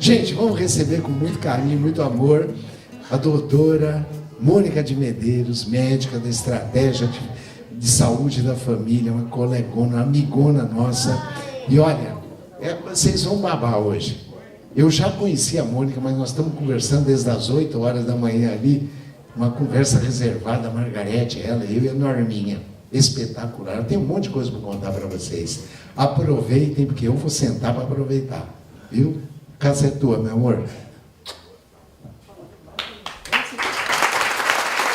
Gente, vamos receber com muito carinho, muito amor, a doutora Mônica de Medeiros, médica da Estratégia de Saúde da Família, uma colegona, uma amigona nossa. E olha, vocês vão babar hoje. Eu já conheci a Mônica, mas nós estamos conversando desde as 8 horas da manhã ali, uma conversa reservada, a Margarete, ela, eu e a Norminha. Espetacular. Tem um monte de coisa para contar para vocês. Aproveitem, porque eu vou sentar para aproveitar. Viu? A casa é tua, meu amor.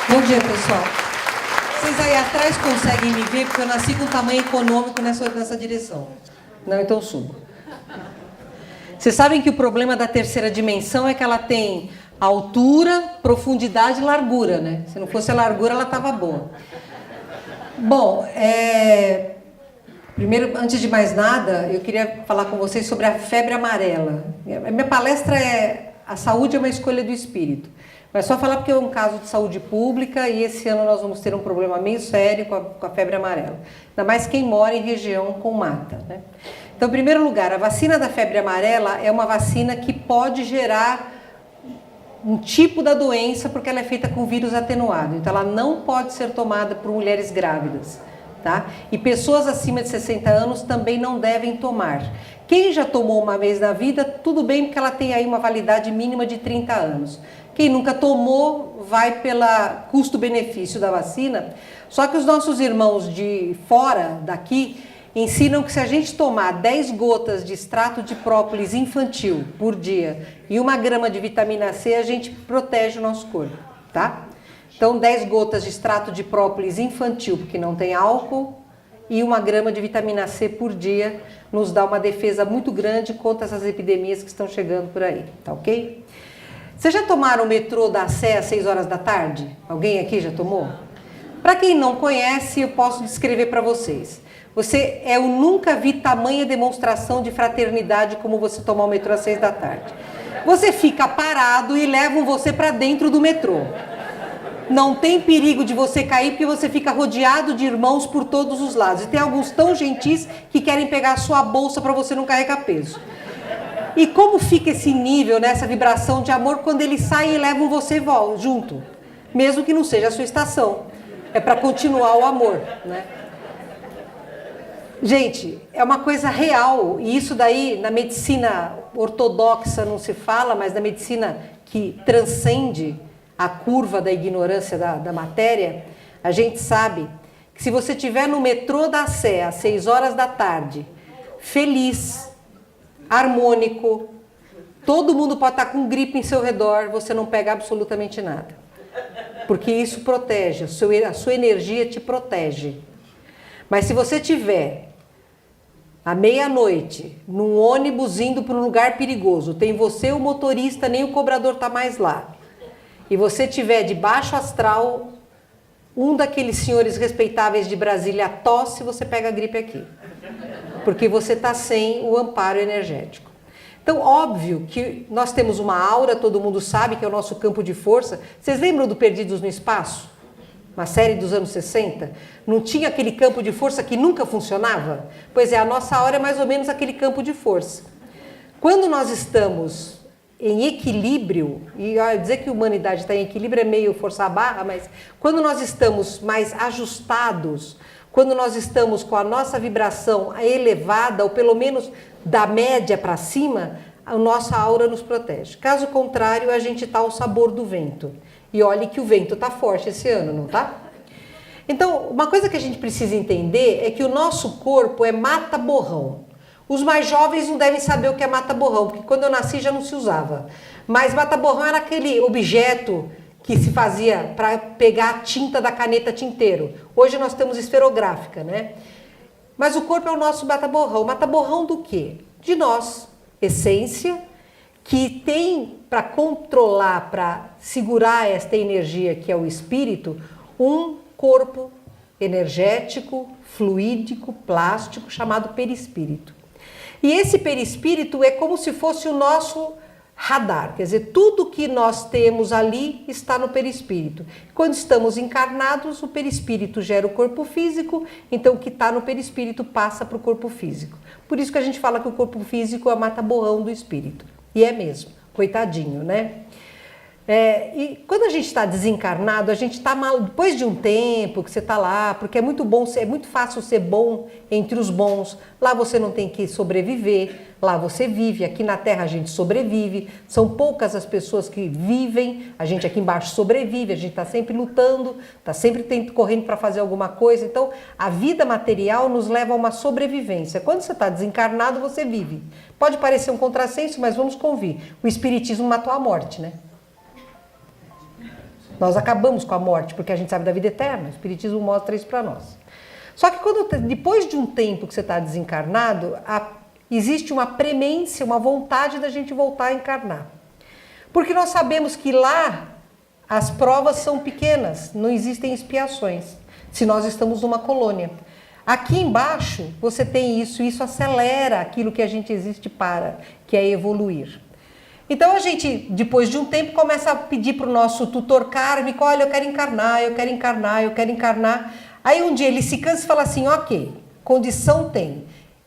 Bom dia, pessoal. Vocês aí atrás conseguem me ver, porque eu nasci com tamanho econômico nessa direção. Não, então subo. Vocês sabem que o problema da terceira dimensão é que ela tem altura, profundidade e largura, né? Se não fosse a largura, ela estava boa. Bom, primeiro, antes de mais nada, eu queria falar com vocês sobre a febre amarela. A minha palestra é A Saúde é uma Escolha do Espírito. Mas só falar porque é um caso de saúde pública e esse ano nós vamos ter um problema meio sério com a febre amarela. Ainda mais quem mora em região com mata, né? Então, em primeiro lugar, a vacina da febre amarela é uma vacina que pode gerar um tipo da doença porque ela é feita com vírus atenuado. Então, ela não pode ser tomada por mulheres grávidas, tá? E pessoas acima de 60 anos também não devem tomar. Quem já tomou uma vez na vida, tudo bem, porque ela tem aí uma validade mínima de 30 anos. Quem nunca tomou, vai pela custo-benefício da vacina. Só que os nossos irmãos de fora daqui ensinam que se a gente tomar 10 gotas de extrato de própolis infantil por dia e 1 grama de vitamina C, a gente protege o nosso corpo, tá? Então, 10 gotas de extrato de própolis infantil, porque não tem álcool, e 1 grama de vitamina C por dia nos dá uma defesa muito grande contra essas epidemias que estão chegando por aí, tá ok? Vocês já tomaram o metrô da Sé às 6 horas da tarde? Alguém aqui já tomou? Para quem não conhece, eu posso descrever para vocês. Eu nunca vi tamanha demonstração de fraternidade como você tomar o metrô às 6 da tarde. Você fica parado e levam você para dentro do metrô. Não tem perigo de você cair porque você fica rodeado de irmãos por todos os lados. E tem alguns tão gentis que querem pegar a sua bolsa para você não carregar peso. E como fica esse nível, né, essa vibração de amor quando eles saem e levam você junto? Mesmo que não seja a sua estação. É para continuar o amor, né? Gente, é uma coisa real, e isso daí na medicina ortodoxa não se fala, mas na medicina que transcende a curva da ignorância da matéria, a gente sabe que se você estiver no metrô da Sé às 6 horas da tarde, feliz, harmônico, todo mundo pode estar com gripe em seu redor, você não pega absolutamente nada. Porque isso protege, a sua energia te protege. Mas se você tiver à meia-noite, num ônibus indo para um lugar perigoso, tem você, o motorista, nem o cobrador está mais lá, e você tiver de baixo astral, um daqueles senhores respeitáveis de Brasília tosse, você pega a gripe aqui. Porque você está sem o amparo energético. Então, óbvio que nós temos uma aura, todo mundo sabe que é o nosso campo de força. Vocês lembram do Perdidos no Espaço? Uma série dos anos 60, não tinha aquele campo de força que nunca funcionava? Pois é, a nossa aura é mais ou menos aquele campo de força. Quando nós estamos em equilíbrio, e dizer que a humanidade está em equilíbrio é meio forçar a barra, mas quando nós estamos mais ajustados, quando nós estamos com a nossa vibração elevada, ou pelo menos da média para cima, a nossa aura nos protege. Caso contrário, a gente está ao sabor do vento. E olhe que o vento está forte esse ano, não tá? Então, uma coisa que a gente precisa entender é que o nosso corpo é mata-borrão. Os mais jovens não devem saber o que é mata-borrão, porque quando eu nasci já não se usava. Mas mata-borrão era aquele objeto que se fazia para pegar a tinta da caneta tinteiro. Hoje nós temos esferográfica, né? Mas o corpo é o nosso mata-borrão. Mata-borrão do quê? De nós, essência, que tem para controlar, para segurar esta energia que é o espírito, um corpo energético, fluídico, plástico, chamado perispírito. E esse perispírito é como se fosse o nosso radar, quer dizer, tudo que nós temos ali está no perispírito. Quando estamos encarnados, o perispírito gera o corpo físico, então o que está no perispírito passa para o corpo físico. Por isso que a gente fala que o corpo físico é a mata-borrão do espírito. E é mesmo, coitadinho, né? E quando a gente está desencarnado, a gente está mal depois de um tempo que você está lá, porque é muito bom, é muito fácil ser bom entre os bons. Lá você não tem que sobreviver, lá você vive. Aqui na Terra a gente sobrevive. São poucas as pessoas que vivem. A gente aqui embaixo sobrevive. A gente está sempre lutando, está sempre correndo para fazer alguma coisa. Então, a vida material nos leva a uma sobrevivência. Quando você está desencarnado, você vive. Pode parecer um contrassenso, mas vamos convir. O espiritismo matou a morte, né? Nós acabamos com a morte, porque a gente sabe da vida eterna. O Espiritismo mostra isso para nós. Só que depois de um tempo que você está desencarnado, existe uma premência, uma vontade da gente voltar a encarnar. Porque nós sabemos que lá as provas são pequenas, não existem expiações, se nós estamos numa colônia. Aqui embaixo você tem isso, e isso acelera aquilo que a gente existe para, que é evoluir. Então a gente, depois de um tempo, começa a pedir para o nosso tutor kármico, olha, eu quero encarnar, eu quero encarnar, eu quero encarnar. Aí um dia ele se cansa e fala assim, ok, condição tem,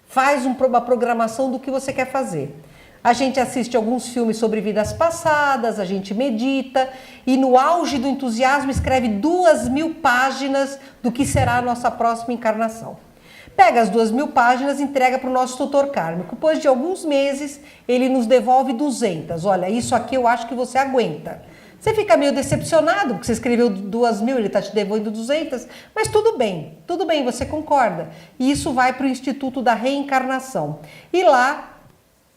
faz uma programação do que você quer fazer. A gente assiste alguns filmes sobre vidas passadas, a gente medita e no auge do entusiasmo escreve 2.000 páginas do que será a nossa próxima encarnação. Pega as 2.000 páginas e entrega para o nosso tutor kármico. Depois de alguns meses, ele nos devolve 200. Olha, isso aqui eu acho que você aguenta. Você fica meio decepcionado, porque você escreveu 2.000, ele está te devolvendo 200, mas tudo bem, você concorda. E isso vai para o Instituto da Reencarnação. E lá,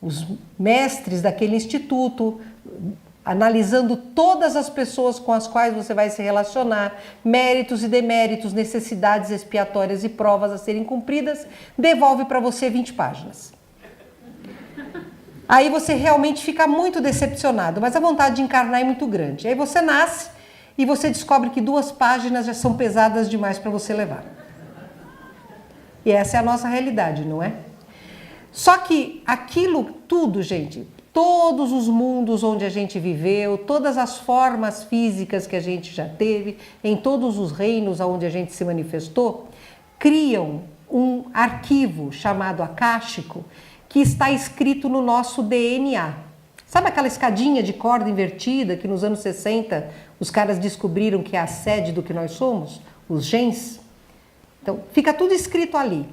os mestres daquele instituto, analisando todas as pessoas com as quais você vai se relacionar, méritos e deméritos, necessidades expiatórias e provas a serem cumpridas, devolve para você 20 páginas. Aí você realmente fica muito decepcionado, mas a vontade de encarnar é muito grande. Aí você nasce e você descobre que 2 páginas já são pesadas demais para você levar. E essa é a nossa realidade, não é? Só que aquilo tudo, gente, todos os mundos onde a gente viveu, todas as formas físicas que a gente já teve, em todos os reinos onde a gente se manifestou, criam um arquivo chamado akáshico que está escrito no nosso DNA. Sabe aquela escadinha de corda invertida que nos anos 60 os caras descobriram que é a sede do que nós somos? Os genes? Então, fica tudo escrito ali.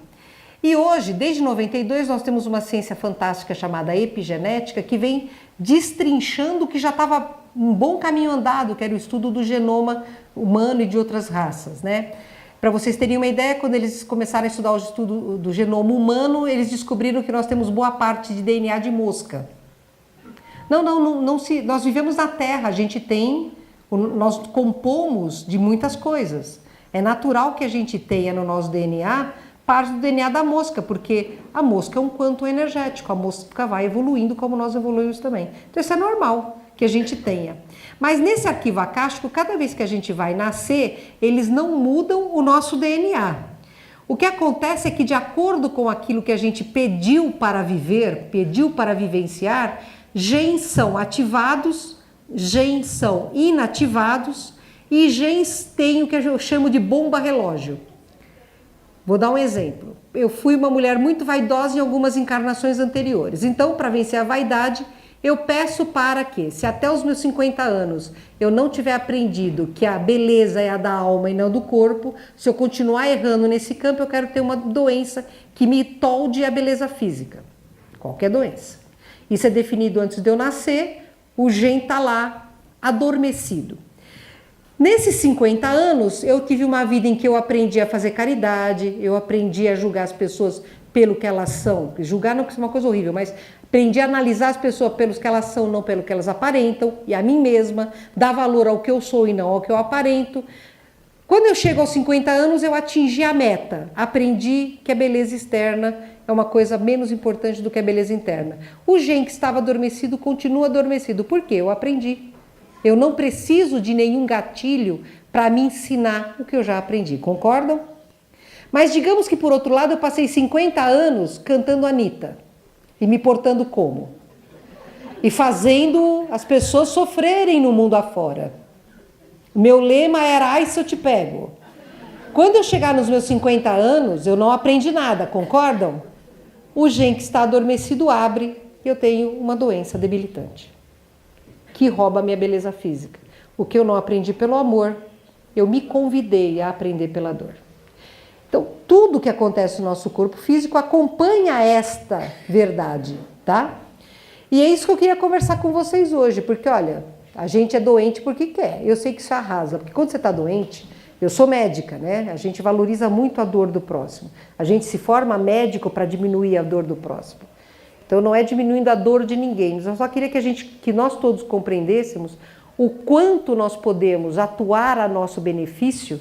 E hoje, desde 92, nós temos uma ciência fantástica chamada epigenética que vem destrinchando o que já estava um bom caminho andado, que era o estudo do genoma humano e de outras raças, né? Para vocês terem uma ideia, quando eles começaram a estudar o estudo do genoma humano, eles descobriram que nós temos boa parte de DNA de mosca. Nós vivemos na Terra, a gente nós compomos de muitas coisas. É natural que a gente tenha no nosso DNA parte do DNA da mosca, porque a mosca é um quantum energético, a mosca vai evoluindo como nós evoluímos também. Então isso é normal que a gente tenha. Mas nesse arquivo akáshico, cada vez que a gente vai nascer, eles não mudam o nosso DNA. O que acontece é que, de acordo com aquilo que a gente pediu para viver, pediu para vivenciar, genes são ativados, genes são inativados e genes têm o que eu chamo de bomba relógio. Vou dar um exemplo. Eu fui uma mulher muito vaidosa em algumas encarnações anteriores. Então, para vencer a vaidade, eu peço para que, se até os meus 50 anos eu não tiver aprendido que a beleza é a da alma e não do corpo, se eu continuar errando nesse campo, eu quero ter uma doença que me tolde a beleza física. Qualquer doença. Isso é definido antes de eu nascer, o gene está lá, adormecido. Nesses 50 anos, eu tive uma vida em que eu aprendi a fazer caridade, eu aprendi a julgar as pessoas pelo que elas são. Julgar não é uma coisa horrível, mas aprendi a analisar as pessoas pelos que elas são, não pelo que elas aparentam, e a mim mesma, dar valor ao que eu sou e não ao que eu aparento. Quando eu chego aos 50 anos, eu atingi a meta. Aprendi que a beleza externa é uma coisa menos importante do que a beleza interna. O gene que estava adormecido continua adormecido. Por quê? Eu aprendi. Eu não preciso de nenhum gatilho para me ensinar o que eu já aprendi. Concordam? Mas digamos que, por outro lado, eu passei 50 anos cantando Anitta. E me portando como? E fazendo as pessoas sofrerem no mundo afora. Meu lema era, ai se eu te pego. Quando eu chegar nos meus 50 anos, eu não aprendi nada, concordam? O gene que está adormecido abre eu tenho uma doença debilitante que rouba a minha beleza física. O que eu não aprendi pelo amor, eu me convidei a aprender pela dor. Então, tudo que acontece no nosso corpo físico acompanha esta verdade, tá? E é isso que eu queria conversar com vocês hoje, porque, olha, a gente é doente porque quer. Eu sei que isso arrasa, porque quando você está doente, eu sou médica, né? A gente valoriza muito a dor do próximo. A gente se forma médico para diminuir a dor do próximo. Então, não é diminuindo a dor de ninguém. Eu só queria que nós todos compreendêssemos o quanto nós podemos atuar a nosso benefício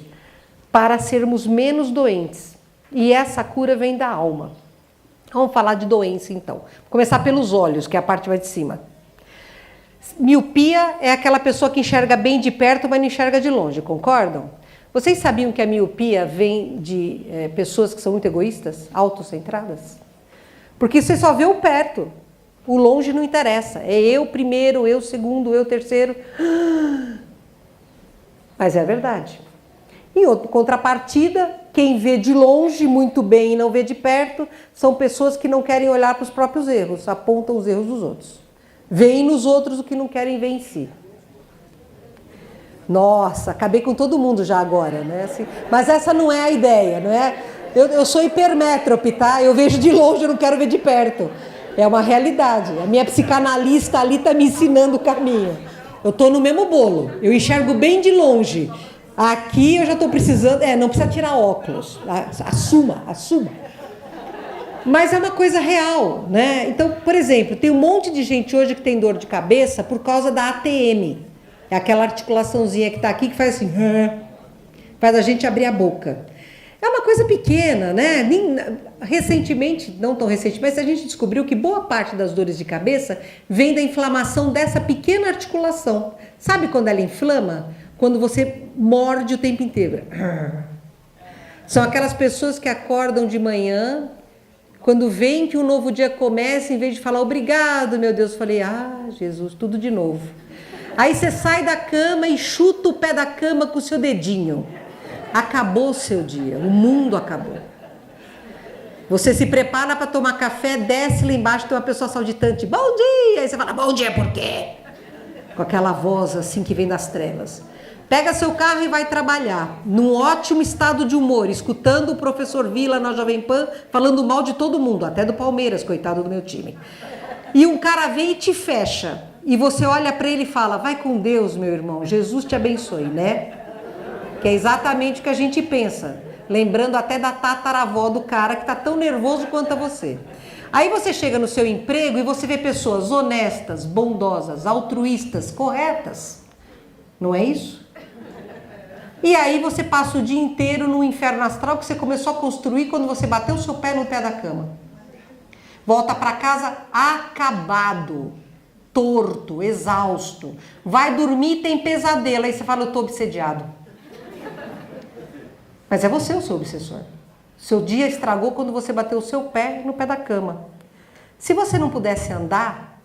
para sermos menos doentes. E essa cura vem da alma. Vamos falar de doença, então. Vou começar pelos olhos, que é a parte mais de cima. Miopia é aquela pessoa que enxerga bem de perto, mas não enxerga de longe, concordam? Vocês sabiam que a miopia vem de pessoas que são muito egoístas, autocentradas? Porque você só vê o perto, o longe não interessa. É eu primeiro, eu segundo, eu terceiro. Mas é verdade. Em outra contrapartida, quem vê de longe muito bem e não vê de perto são pessoas que não querem olhar para os próprios erros, apontam os erros dos outros. Veem nos outros o que não querem ver em si. Nossa, acabei com todo mundo já agora, né? Assim, mas essa não é a ideia, não é? Eu sou hipermétrope, tá? Eu vejo de longe, eu não quero ver de perto. É uma realidade. A minha psicanalista ali está me ensinando o caminho. Eu estou no mesmo bolo. Eu enxergo bem de longe. Aqui eu já estou precisando... não precisa tirar óculos. Assuma. Mas é uma coisa real, né? Então, por exemplo, tem um monte de gente hoje que tem dor de cabeça por causa da ATM. É aquela articulaçãozinha que está aqui que faz assim... faz a gente abrir a boca. É uma coisa pequena, né? Recentemente, não tão recentemente, mas a gente descobriu que boa parte das dores de cabeça vem da inflamação dessa pequena articulação. Sabe quando ela inflama? Quando você morde o tempo inteiro. São aquelas pessoas que acordam de manhã, quando veem que um novo dia começa, em vez de falar obrigado, meu Deus, eu falei, Jesus, tudo de novo. Aí você sai da cama e chuta o pé da cama com o seu dedinho. Acabou o seu dia, o mundo acabou. Você se prepara para tomar café, desce lá embaixo, tem uma pessoa sauditante, bom dia! Aí você fala, bom dia por quê? Com aquela voz assim que vem das trevas. Pega seu carro e vai trabalhar, num ótimo estado de humor, escutando o professor Vila na Jovem Pan, falando mal de todo mundo, até do Palmeiras, coitado do meu time. E um cara vem e te fecha, e você olha para ele e fala, vai com Deus, meu irmão, Jesus te abençoe, né? Que é exatamente o que a gente pensa, lembrando até da tataravó do cara que está tão nervoso quanto a você. Aí você chega no seu emprego e você vê pessoas honestas, bondosas, altruístas, corretas. Não é isso? E aí você passa o dia inteiro no inferno astral que você começou a construir quando você bateu o seu pé no pé da cama. Volta para casa acabado, torto, exausto. Vai dormir e tem pesadelo. Aí você fala, eu estou obsediado. Mas é você o seu obsessor. Seu dia estragou quando você bateu o seu pé no pé da cama. Se você não pudesse andar,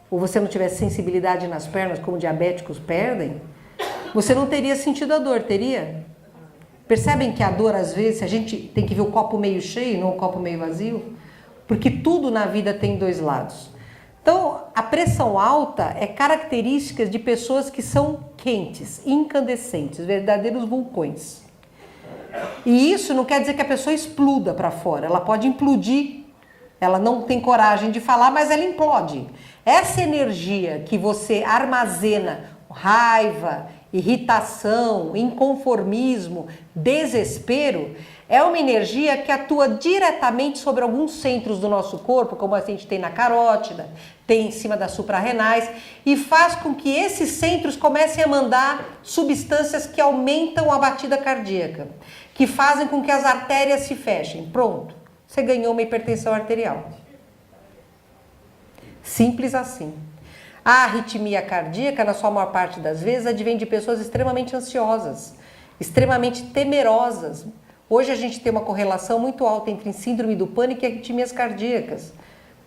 ou você não tivesse sensibilidade nas pernas, como diabéticos perdem, você não teria sentido a dor, teria? Percebem que a dor, às vezes, a gente tem que ver o copo meio cheio, não o copo meio vazio? Porque tudo na vida tem dois lados. Então, a pressão alta é característica de pessoas que são quentes, incandescentes, verdadeiros vulcões. E isso não quer dizer que a pessoa exploda para fora, ela pode implodir, ela não tem coragem de falar, mas ela implode. Essa energia que você armazena, raiva, irritação, inconformismo, desespero, é uma energia que atua diretamente sobre alguns centros do nosso corpo, como a gente tem na carótida, tem em cima das suprarrenais, e faz com que esses centros comecem a mandar substâncias que aumentam a batida cardíaca, que fazem com que as artérias se fechem. Pronto, você ganhou uma hipertensão arterial. Simples assim. A arritmia cardíaca, na sua maior parte das vezes, advém de pessoas extremamente ansiosas, extremamente temerosas. Hoje a gente tem uma correlação muito alta entre síndrome do pânico e arritmias cardíacas.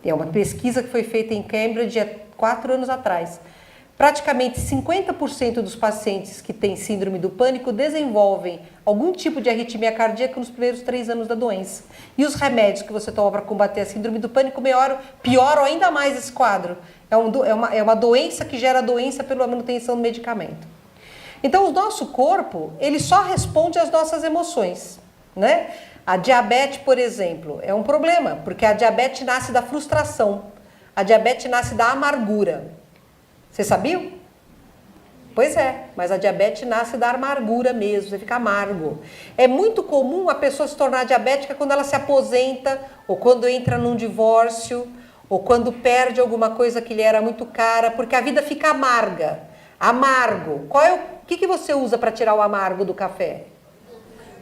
É uma pesquisa que foi feita em Cambridge há 4 anos atrás. praticamente 50% dos pacientes que têm síndrome do pânico desenvolvem algum tipo de arritmia cardíaca nos primeiros 3 anos da doença. E os remédios que você toma para combater a síndrome do pânico pioram ainda mais esse quadro. É uma doença que gera doença pela manutenção do medicamento. Então, o nosso corpo, ele só responde às nossas emoções, né? A diabetes, por exemplo, é um problema, porque a diabetes nasce da frustração. A diabetes nasce da amargura. Vocês sabiam? Pois é, mas a diabetes nasce da amargura mesmo, você fica amargo. É muito comum a pessoa se tornar diabética quando ela se aposenta, ou quando entra num divórcio, ou quando perde alguma coisa que lhe era muito cara, porque a vida fica amarga. Amargo. O que você usa para tirar o amargo do café?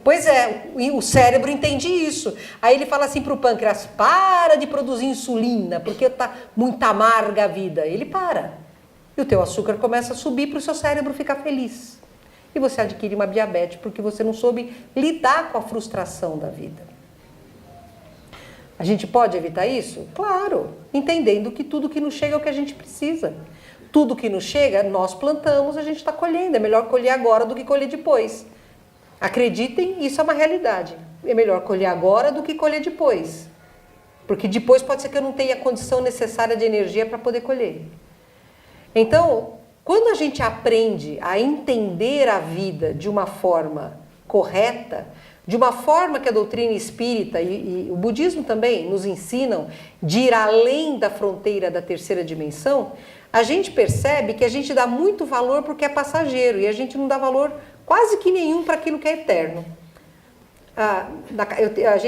Pois é, o cérebro entende isso. Aí ele fala assim para o pâncreas, para de produzir insulina, porque está muito amarga a vida. Ele para. E o teu açúcar começa a subir para o seu cérebro ficar feliz. E você adquire uma diabetes porque você não soube lidar com a frustração da vida. A gente pode evitar isso? Claro, entendendo que tudo que nos chega é o que a gente precisa. Tudo que nos chega, nós plantamos, a gente está colhendo. É melhor colher agora do que colher depois. Acreditem, isso é uma realidade. É melhor colher agora do que colher depois. Porque depois pode ser que eu não tenha a condição necessária de energia para poder colher. Então, quando a gente aprende a entender a vida de uma forma correta, de uma forma que a doutrina espírita e o budismo também nos ensinam de ir além da fronteira da terceira dimensão, a gente percebe que a gente dá muito valor porque é passageiro e a gente não dá valor quase que nenhum para aquilo que é eterno.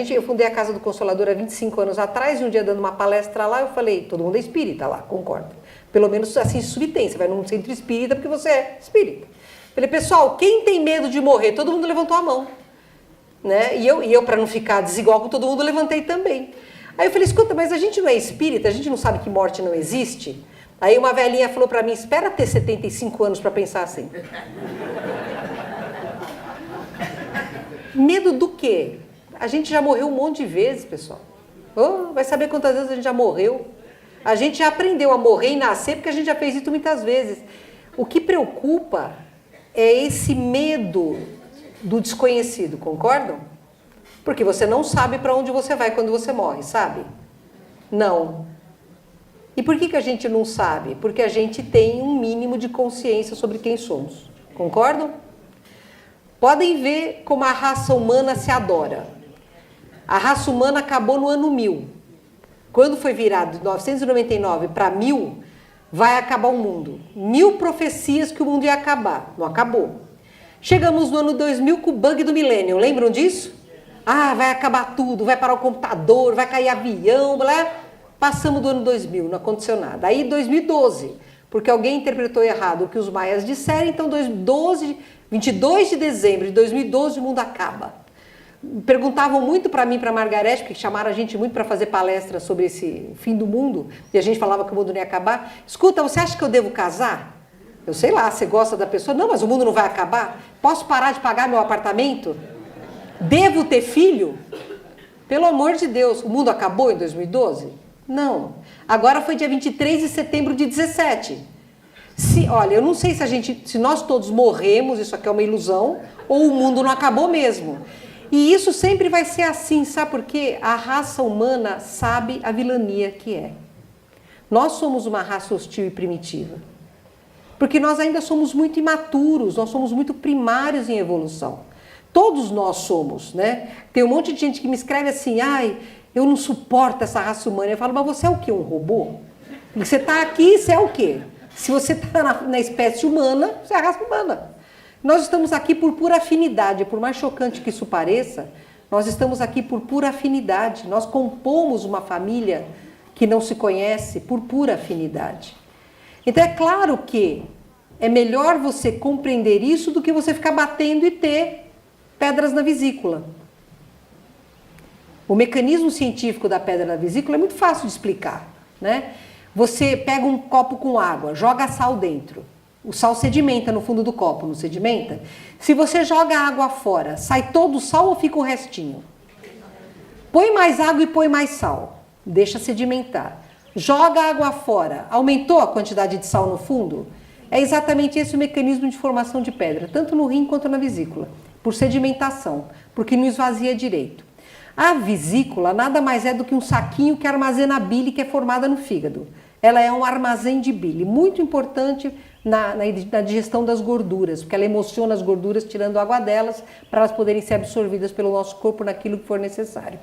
Eu fundei a Casa do Consolador há 25 anos atrás e um dia dando uma palestra lá, eu falei, todo mundo é espírita lá, concorda? Pelo menos assim subtém, você vai num centro espírita porque você é espírita. Falei, pessoal, quem tem medo de morrer? Todo mundo levantou a mão. Né? E eu para não ficar desigual com todo mundo, levantei também. Aí eu falei, escuta, mas a gente não é espírita, a gente não sabe que morte não existe? Aí uma velhinha falou para mim, espera ter 75 anos para pensar assim. Medo do quê? A gente já morreu um monte de vezes, pessoal. Oh, vai saber quantas vezes a gente já morreu. A gente já aprendeu a morrer e nascer porque a gente já fez isso muitas vezes. O que preocupa é esse medo do desconhecido, concordam? Porque você não sabe para onde você vai quando você morre, sabe? Não. E por que a gente não sabe? Porque a gente tem um mínimo de consciência sobre quem somos. Concordam? Podem ver como a raça humana se adora. A raça humana acabou no ano 1000. Quando foi virado de 999 para 1000, vai acabar o mundo. 1000 profecias que o mundo ia acabar. Não acabou. Chegamos no ano 2000 com o bug do milênio. Lembram disso? Ah, vai acabar tudo, vai parar o computador, vai cair avião, blá. Passamos do ano 2000, não aconteceu nada. Aí 2012, porque alguém interpretou errado o que os maias disseram, então 22 de dezembro de 2012 o mundo acaba. Perguntavam muito para mim, para a Margarete, porque chamaram a gente muito para fazer palestra sobre esse fim do mundo, e a gente falava que o mundo não ia acabar. Escuta, você acha que eu devo casar? Eu sei lá, você gosta da pessoa? Não, mas o mundo não vai acabar? Posso parar de pagar meu apartamento? Devo ter filho? Pelo amor de Deus, o mundo acabou em 2012? Não. Agora foi dia 23 de setembro de 17. Olha, eu não sei se nós todos morremos, isso aqui é uma ilusão, ou o mundo não acabou mesmo. E isso sempre vai ser assim, sabe por quê? A raça humana sabe a vilania que é. Nós somos uma raça hostil e primitiva. Porque nós ainda somos muito imaturos, nós somos muito primários em evolução. Todos nós somos, né? Tem um monte de gente que me escreve assim, ai, eu não suporto essa raça humana. Eu falo, mas você é o quê? Um robô? Você está aqui, você é o quê? Se você está na espécie humana, você é a raça humana. Nós estamos aqui por pura afinidade, por mais chocante que isso pareça, nós estamos aqui por pura afinidade. Nós compomos uma família que não se conhece por pura afinidade. Então é claro que é melhor você compreender isso do que você ficar batendo e ter pedras na vesícula. O mecanismo científico da pedra na vesícula é muito fácil de explicar, né? Você pega um copo com água, joga sal dentro. O sal sedimenta no fundo do copo, não sedimenta? Se você joga a água fora, sai todo o sal ou fica o restinho? Põe mais água e põe mais sal. Deixa sedimentar. Joga a água fora. Aumentou a quantidade de sal no fundo? É exatamente esse o mecanismo de formação de pedra, tanto no rim quanto na vesícula, por sedimentação, porque não esvazia direito. A vesícula nada mais é do que um saquinho que armazena a bile que é formada no fígado. Ela é um armazém de bile, muito importante na digestão das gorduras, porque ela emociona as gorduras, tirando água delas, para elas poderem ser absorvidas pelo nosso corpo naquilo que for necessário.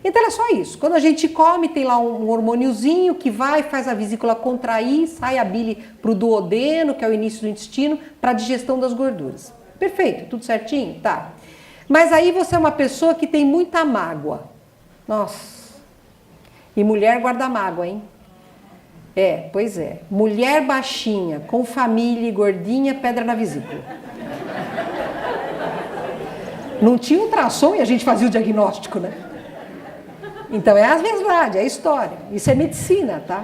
Então é só isso. Quando a gente come, tem lá um hormôniozinho que vai, faz a vesícula contrair, sai a bile para o duodeno, que é o início do intestino, para a digestão das gorduras. Perfeito, tudo certinho? Tá. Mas aí você é uma pessoa que tem muita mágoa. Nossa. E mulher guarda mágoa, hein? Pois é. Mulher baixinha, com família e gordinha, pedra na vesícula. Não tinha ultrassom e a gente fazia o diagnóstico, né? Então é a verdade, é a história. Isso é medicina, tá?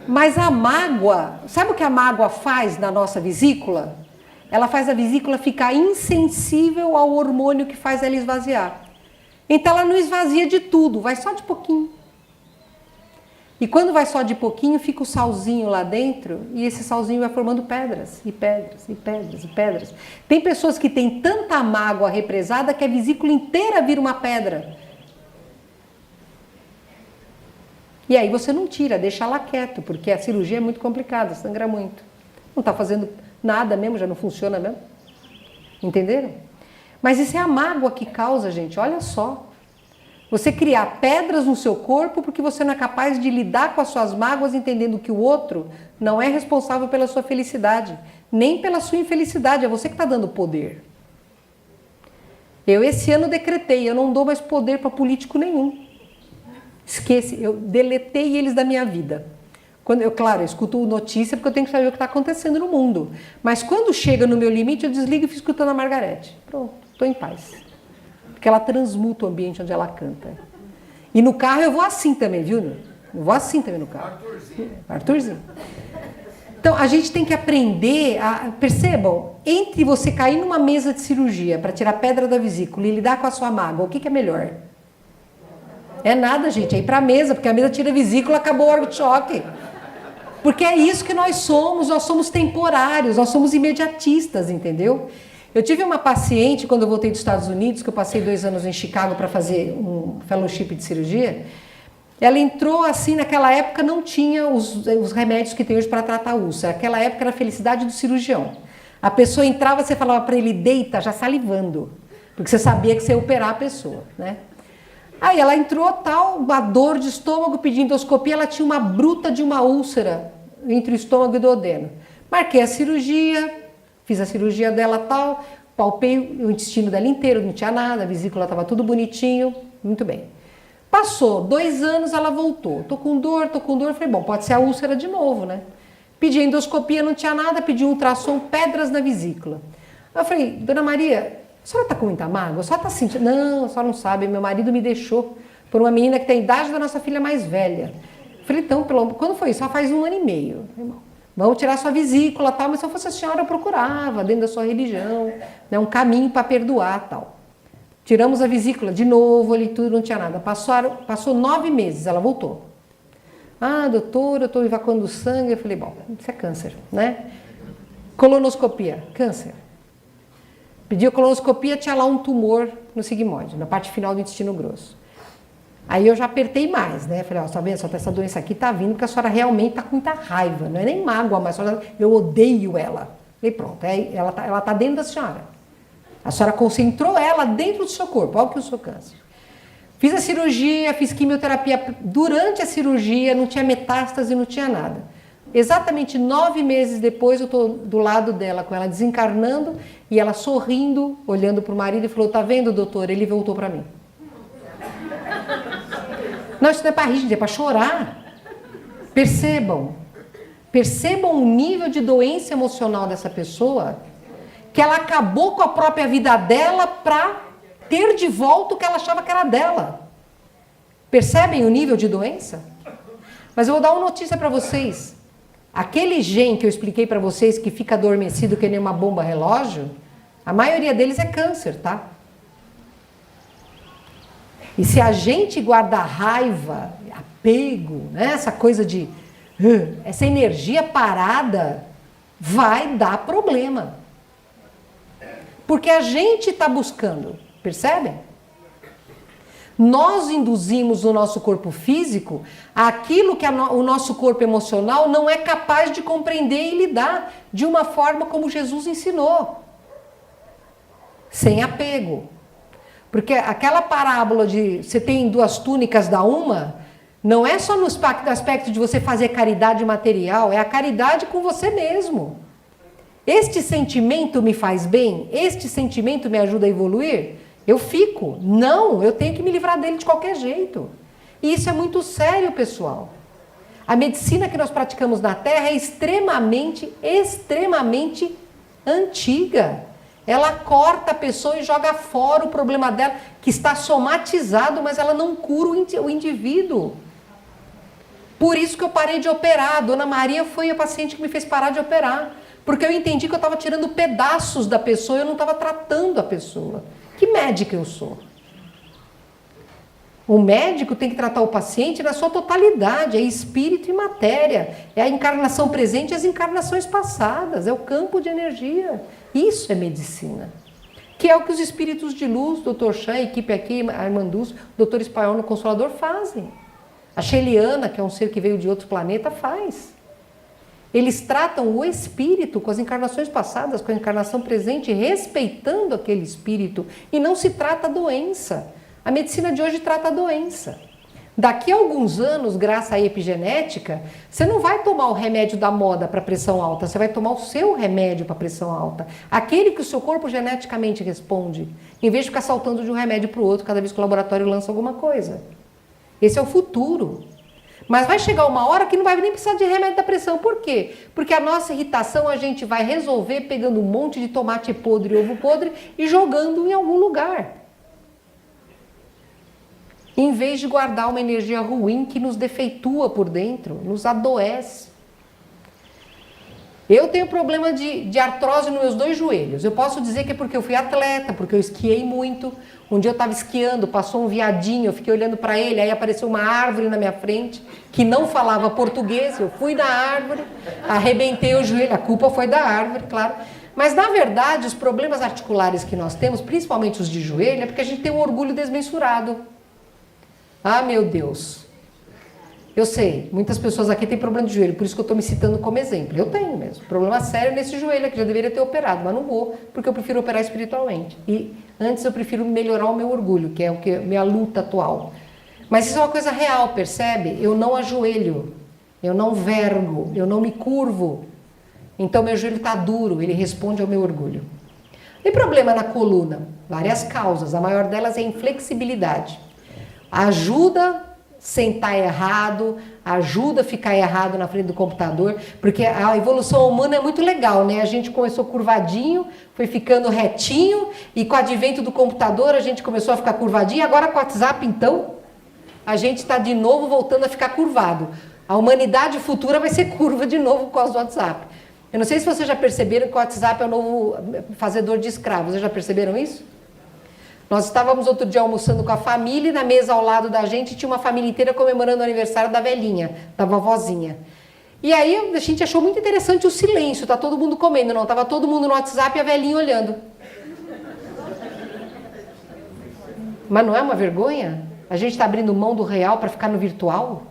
Mas a mágoa, sabe o que a mágoa faz na nossa vesícula? Ela faz a vesícula ficar insensível ao hormônio que faz ela esvaziar. Então ela não esvazia de tudo, vai só de pouquinho. E quando vai só de pouquinho, fica o salzinho lá dentro e esse salzinho vai formando pedras, e pedras, e pedras, e pedras. Tem pessoas que têm tanta mágoa represada que a vesícula inteira vira uma pedra. E aí você não tira, deixa lá quieto, porque a cirurgia é muito complicada, sangra muito. Não está fazendo nada mesmo, já não funciona mesmo. Entenderam? Mas isso é a mágoa que causa, gente, olha só. Você criar pedras no seu corpo porque você não é capaz de lidar com as suas mágoas, entendendo que o outro não é responsável pela sua felicidade, nem pela sua infelicidade, é você que está dando poder. Eu esse ano decretei, eu não dou mais poder para político nenhum. Esqueci, eu deletei eles da minha vida. Claro, eu escuto notícia porque eu tenho que saber o que está acontecendo no mundo. Mas quando chega no meu limite, eu desligo e fico escutando a Margarete. Pronto, estou em paz. Porque ela transmuta o ambiente onde ela canta. E no carro eu vou assim também, viu? Eu vou assim também no carro. Arthurzinho. Então, a gente tem que aprender a... Percebam, entre você cair numa mesa de cirurgia para tirar pedra da vesícula e lidar com a sua mágoa, o que é melhor? É nada, gente, é ir para a mesa, porque a mesa tira a vesícula, acabou o órgão de choque. Porque é isso que nós somos temporários, nós somos imediatistas, entendeu? Eu tive uma paciente, quando eu voltei dos Estados Unidos, que eu passei 2 anos em Chicago para fazer um fellowship de cirurgia, ela entrou assim, naquela época não tinha os remédios que tem hoje para tratar úlcera, naquela época era a felicidade do cirurgião. A pessoa entrava, você falava para ele, deita, já salivando, porque você sabia que você ia operar a pessoa, né? Aí ela entrou, tal, uma dor de estômago, pedindo endoscopia, ela tinha uma bruta de uma úlcera entre o estômago e o duodeno. Marquei a cirurgia, fiz a cirurgia dela, tal, palpei o intestino dela inteiro, não tinha nada, a vesícula estava tudo bonitinho, muito bem. Passou 2 anos, ela voltou, tô com dor, eu falei, bom, pode ser a úlcera de novo, né? Pedi a endoscopia, não tinha nada, pedi um ultrassom, pedras na vesícula. Eu falei, dona Maria, a senhora está com muita mágoa? A senhora está sentindo? Não, a senhora não sabe, meu marido me deixou por uma menina que tem a idade da nossa filha mais velha. Eu falei, então, quando foi isso? Só faz 1 ano e meio. Vamos tirar sua vesícula, tal, mas se eu fosse a senhora, eu procurava, dentro da sua religião, né, um caminho para perdoar, tal. Tiramos a vesícula de novo, ali tudo, não tinha nada. Passou 9 meses, ela voltou. Ah, doutora, eu estou evacuando sangue. Eu falei, bom, isso é câncer, né? Colonoscopia, câncer. Pedi a colonoscopia, tinha lá um tumor no sigmoide, na parte final do intestino grosso. Aí eu já apertei mais, né? Falei, ó, tá vendo? Só essa doença aqui tá vindo porque a senhora realmente tá com muita raiva. Não é nem mágoa, mas eu odeio ela. Falei, pronto, ela tá dentro da senhora. A senhora concentrou ela dentro do seu corpo, olha o que é o seu câncer. Fiz a cirurgia, fiz quimioterapia. Durante a cirurgia não tinha metástase, não tinha nada. Exatamente 9 meses depois eu estou do lado dela, com ela desencarnando e ela sorrindo, olhando para o marido e falou, tá vendo, doutor? Ele voltou para mim. Não, isso não é para rir, gente, é para chorar. Percebam o nível de doença emocional dessa pessoa, que ela acabou com a própria vida dela para ter de volta o que ela achava que era dela. Percebem o nível de doença? Mas eu vou dar uma notícia para vocês. Aquele gene que eu expliquei para vocês que fica adormecido que nem uma bomba relógio, a maioria deles é câncer, tá? E se a gente guarda raiva, apego, né, essa coisa de... essa energia parada, vai dar problema. Porque a gente está buscando, percebem? Nós induzimos no nosso corpo físico aquilo que o nosso corpo emocional não é capaz de compreender e lidar de uma forma como Jesus ensinou. Sem apego. Porque aquela parábola de você tem 2 túnicas, dá uma, não é só no aspecto de você fazer caridade material, é a caridade com você mesmo. Este sentimento me faz bem? Este sentimento me ajuda a evoluir? Eu fico. Não, eu tenho que me livrar dele de qualquer jeito. E isso é muito sério, pessoal. A medicina que nós praticamos na Terra é extremamente antiga. Ela corta a pessoa e joga fora o problema dela, que está somatizado, mas ela não cura o indivíduo. Por isso que eu parei de operar. A Dona Maria foi a paciente que me fez parar de operar. Porque eu entendi que eu estava tirando pedaços da pessoa e eu não estava tratando a pessoa. Que médica eu sou? O médico tem que tratar o paciente na sua totalidade, é espírito e matéria, é a encarnação presente e as encarnações passadas, é o campo de energia. Isso é medicina. Que é o que os espíritos de luz, Dr. Chan, a equipe aqui, a Armandus, o Dr. Espanhol no Consolador fazem. A Sheliana, que é um ser que veio de outro planeta, faz. Eles tratam o espírito com as encarnações passadas, com a encarnação presente, respeitando aquele espírito. E não se trata a doença. A medicina de hoje trata a doença. Daqui a alguns anos, graças à epigenética, você não vai tomar o remédio da moda para pressão alta, você vai tomar o seu remédio para pressão alta. Aquele que o seu corpo geneticamente responde, em vez de ficar saltando de um remédio para o outro cada vez que o laboratório lança alguma coisa. Esse é o futuro. Mas vai chegar uma hora que não vai nem precisar de remédio da pressão. Por quê? Porque a nossa irritação a gente vai resolver pegando um monte de tomate podre e ovo podre e jogando em algum lugar. Em vez de guardar uma energia ruim que nos defeitua por dentro, nos adoece. Eu tenho problema de artrose nos meus 2 joelhos. Eu posso dizer que é porque eu fui atleta, porque eu esquiei muito. Um dia eu estava esquiando, passou um viadinho, eu fiquei olhando para ele, aí apareceu uma árvore na minha frente, que não falava português, eu fui na árvore, arrebentei o joelho, a culpa foi da árvore, claro. Mas, na verdade, os problemas articulares que nós temos, principalmente os de joelho, é porque a gente tem um orgulho desmensurado. Ah, meu Deus! Eu sei, muitas pessoas aqui têm problema de joelho, por isso que eu estou me citando como exemplo. Eu tenho mesmo, problema sério nesse joelho aqui, já deveria ter operado, mas não vou, porque eu prefiro operar espiritualmente. E antes eu prefiro melhorar o meu orgulho, que é o que é a minha luta atual. Mas isso é uma coisa real, percebe? Eu não ajoelho, eu não vergo, eu não me curvo. Então meu joelho está duro, ele responde ao meu orgulho. Tem problema na coluna? Várias causas, a maior delas é a inflexibilidade. Ajuda sentar errado, ajuda a ficar errado na frente do computador, porque a evolução humana é muito legal, né? A gente começou curvadinho, foi ficando retinho, e com o advento do computador a gente começou a ficar curvadinho, agora com o WhatsApp, então, a gente está de novo voltando a ficar curvado. A humanidade futura vai ser curva de novo por causa do WhatsApp. Eu não sei se vocês já perceberam que o WhatsApp é o novo fazedor de escravos, vocês já perceberam isso? Nós estávamos outro dia almoçando com a família e na mesa ao lado da gente tinha uma família inteira comemorando o aniversário da velhinha, da vovozinha. E aí a gente achou muito interessante o silêncio, tá todo mundo comendo, não, estava todo mundo no WhatsApp e a velhinha olhando. Mas não é uma vergonha? A gente está abrindo mão do real para ficar no virtual?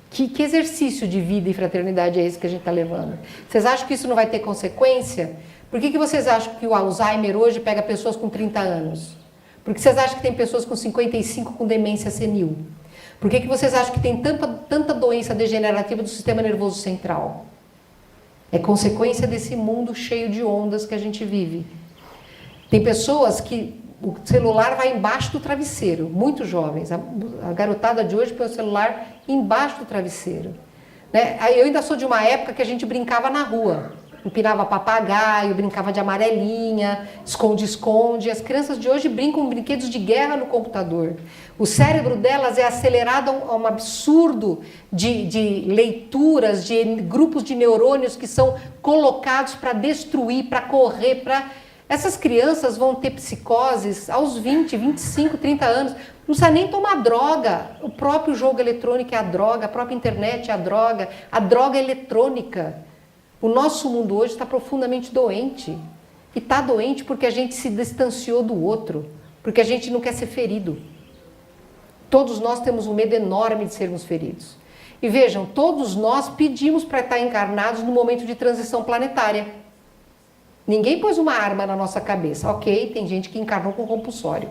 Que exercício de vida e fraternidade é esse que a gente está levando? Vocês acham que isso não vai ter consequência? Por que vocês acham que o Alzheimer hoje pega pessoas com 30 anos? Por que vocês acham que tem pessoas com 55 com demência senil? Por que vocês acham que tem tanta doença degenerativa do sistema nervoso central? É consequência desse mundo cheio de ondas que a gente vive. Tem pessoas que o celular vai embaixo do travesseiro, muito jovens. A garotada de hoje põe o celular embaixo do travesseiro. Né? Eu ainda sou de uma época que a gente brincava na rua. Empinava papagaio, brincava de amarelinha, esconde-esconde. As crianças de hoje brincam com brinquedos de guerra no computador. O cérebro delas é acelerado a um absurdo de leituras, de grupos de neurônios que são colocados para destruir, para correr, para... Essas crianças vão ter psicoses aos 20, 25, 30 anos. Não precisa nem tomar droga. O próprio jogo eletrônico é a droga, a própria internet é a droga eletrônica. O nosso mundo hoje está profundamente doente. E está doente porque a gente se distanciou do outro, porque a gente não quer ser ferido. Todos nós temos um medo enorme de sermos feridos. E vejam, todos nós pedimos para estar encarnados no momento de transição planetária. Ninguém pôs uma arma na nossa cabeça. Ok, tem gente que encarnou com compulsório.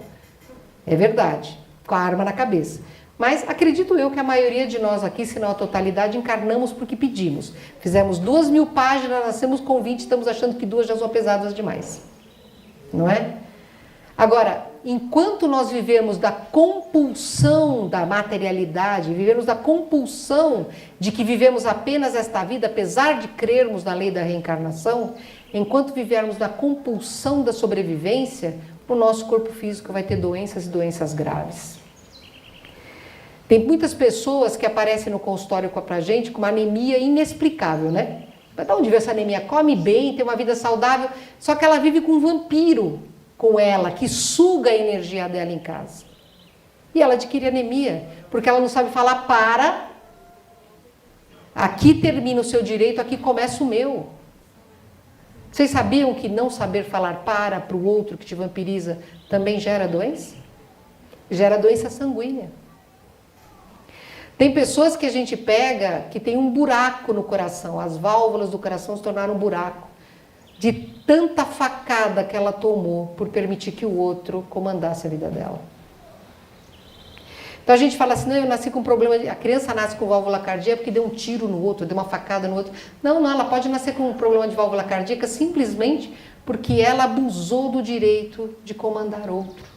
É verdade, com a arma na cabeça. Mas acredito eu que a maioria de nós aqui, se não a totalidade, encarnamos porque pedimos. Fizemos 2.000 páginas, nascemos com 20, estamos achando que 2 já são pesadas demais. Não é? Agora, enquanto nós vivemos da compulsão da materialidade, vivemos da compulsão de que vivemos apenas esta vida, apesar de crermos na lei da reencarnação, enquanto vivermos da compulsão da sobrevivência, o nosso corpo físico vai ter doenças e doenças graves. Tem muitas pessoas que aparecem no consultório com a gente com uma anemia inexplicável, né? Mas de onde veio essa anemia? Come bem, tem uma vida saudável, só que ela vive com um vampiro com ela, que suga a energia dela em casa. E ela adquire anemia, porque ela não sabe falar para. Aqui termina o seu direito, aqui começa o meu. Vocês sabiam que não saber falar para o outro que te vampiriza também gera doença? Gera doença sanguínea. Tem pessoas que a gente pega que tem um buraco no coração, as válvulas do coração se tornaram um buraco, de tanta facada que ela tomou por permitir que o outro comandasse a vida dela. Então a gente fala assim, não, eu nasci com um problema, a criança nasce com válvula cardíaca porque deu um tiro no outro, deu uma facada no outro. Não, ela pode nascer com um problema de válvula cardíaca simplesmente porque ela abusou do direito de comandar outro.